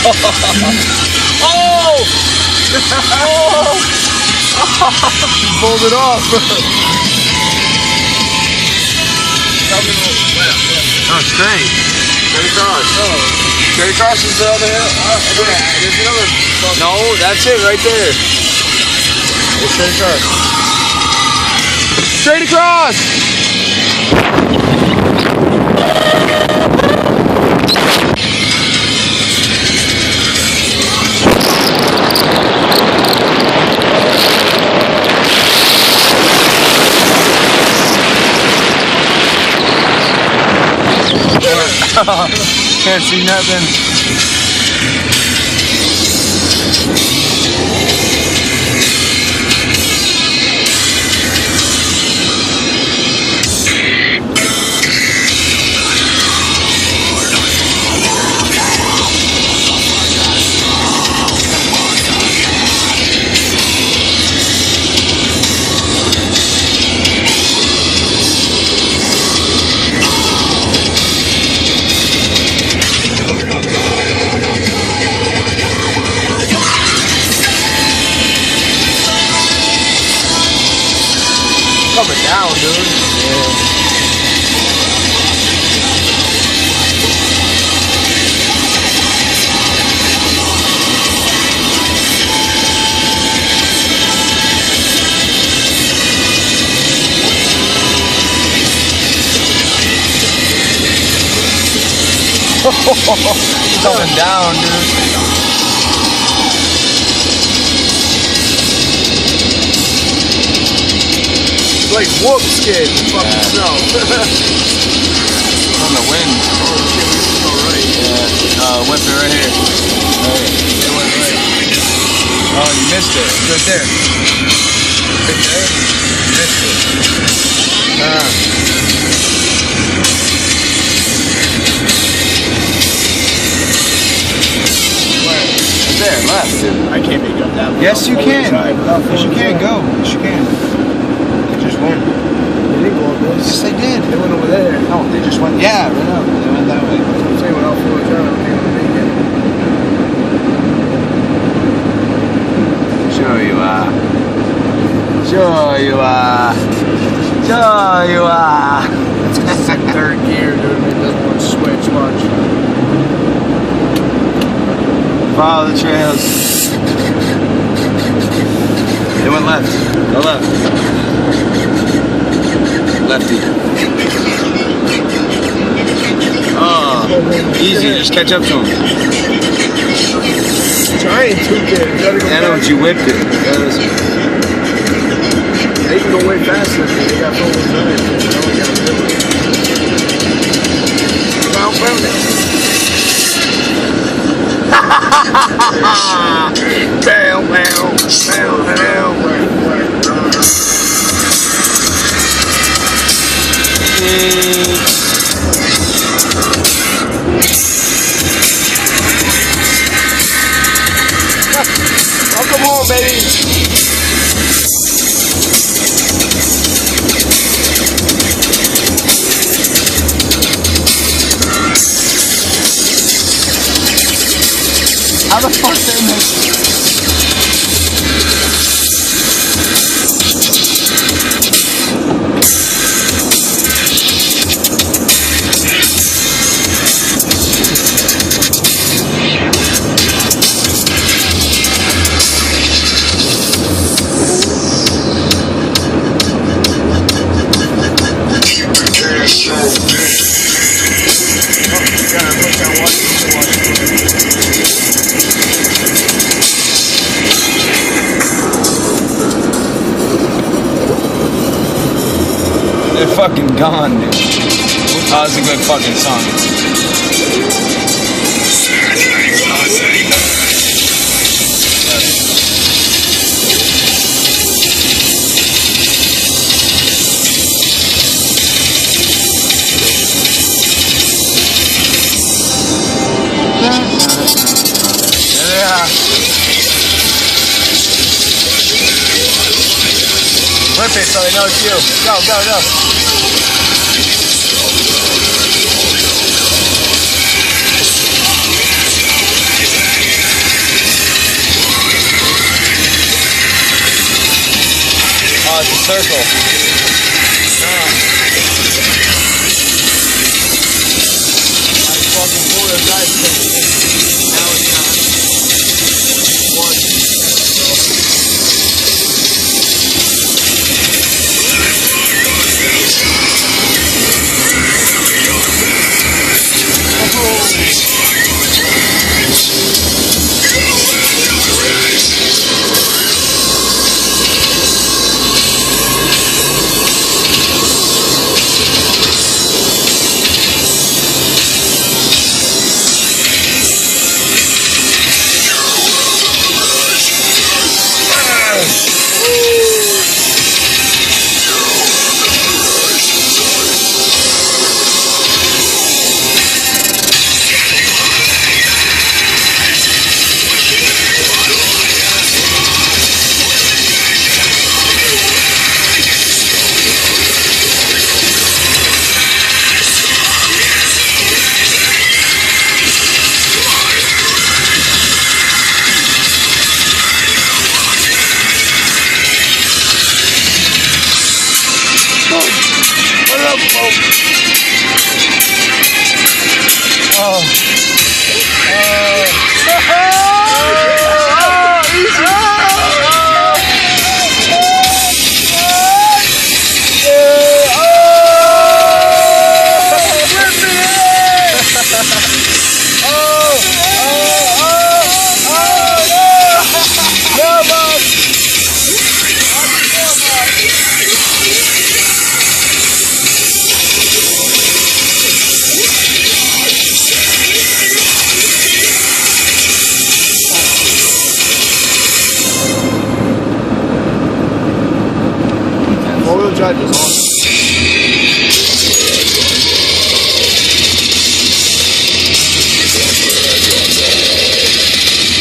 Oh! Oh! He pulled it off. Oh, straight. Straight across. Oh. Straight across is the other hill. There's another. No, that's it right there. It's straight across. Straight across! Can't see nothing. Coming down, dude. Yeah. Coming down, dude. Like whoop skid, fucking snow. On the wind. Oh shit, we just go right. Yeah, went through right here. Right. It went right. Oh, you missed it. It's right there. Right there? You missed it. Right there, left. I can't make up that. Yes, you can. Yes, you can. Go. Yes, you can. Just went. They didn't go up this. Yes, they did. They went over there. No, they just went. Yeah, right up. They went that way. I'm saying when all four was around, they were making. Sure you are. Sure you are. Sure you are. That's in third gear, dude. It doesn't want to switch much. Follow the trails. They went left. Go left. Lefty. Oh, easy. Just catch up to him. Trying to get. I know, but you whipped it. They can go way faster than me. They got full time. They only got to do it. Found it. Bam, bam, bam, bam. Oh, come on, baby. How the fuck they make it? They're fucking gone, dude. Oh, it's a good fucking song. Whip it so they know it's you. Go, go, go. circle. Four-wheel drive is awesome.